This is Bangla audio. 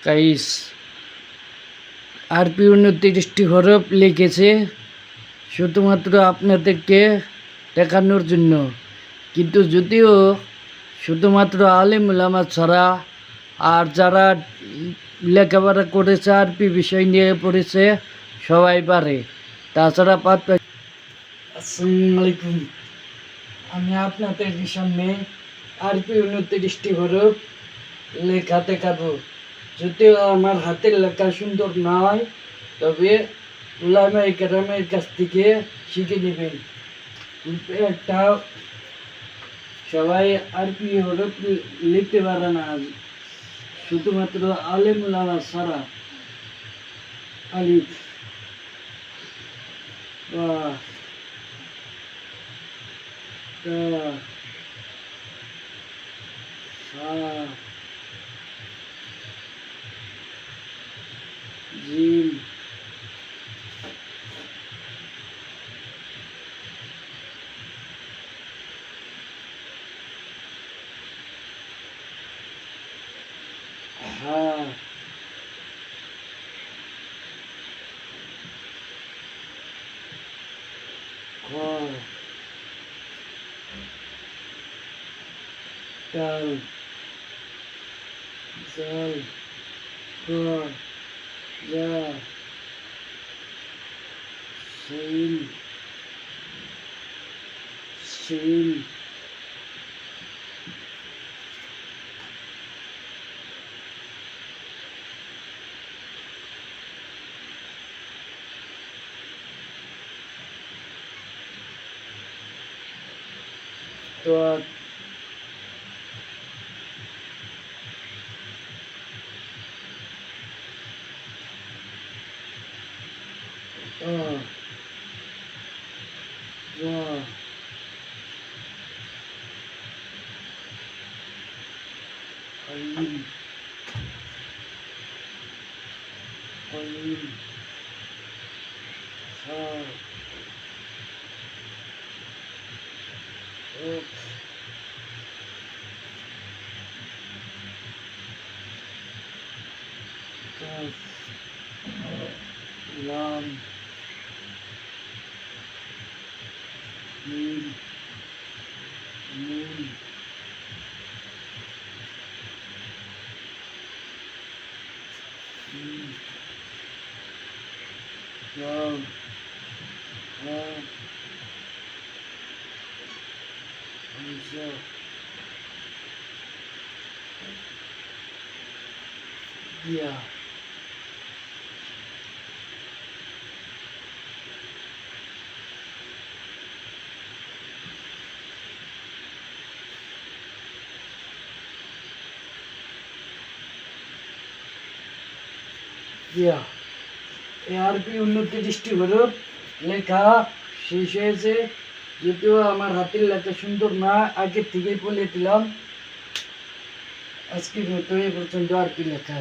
কাইস আরপি 29টি হরফ লিখেছে শুধুমাত্র আপনাদেরকে দেখানোর জন্য। কিন্তু যদিও শুধুমাত্র আলেম উলামা ছাড়া আর যারা লেখাপড়া করেছে আরপি বিষয় নিয়ে পড়েছে সবাই পারে, তাছাড়া আসসালামু আলাইকুম। আমি আপনাদের সামনে আরপি 29টি হরফ লেখা দেখাবো। যদিও আমার হাতের লেখা সুন্দর নয়, তবে উলামায়ে কেরামের কাছ থেকে শিখে নেবেন। একটা সবাই আরপি হরফ লিখতে পারে না, শুধুমাত্র আলেম উলামা ছাড়া। আলিফ, বা, তা, সা, জিম, হা, খ, দাল, জাল, খ, জা, সিন, শিন, ত, ত, জ, আইন, আইন, সা, ওক, কাফ, লাম, মিম, নুন, লাম, হা, হামজা, ইয়া। ইয়া, এই আরপি 29টি হরফ লেখা শেষ হয়েছে। যদিও আমার হাতের লেখা সুন্দর না, আগে থেকেই বলে দিলাম। আজকের মতো এ পর্যন্ত আরপি লেখা।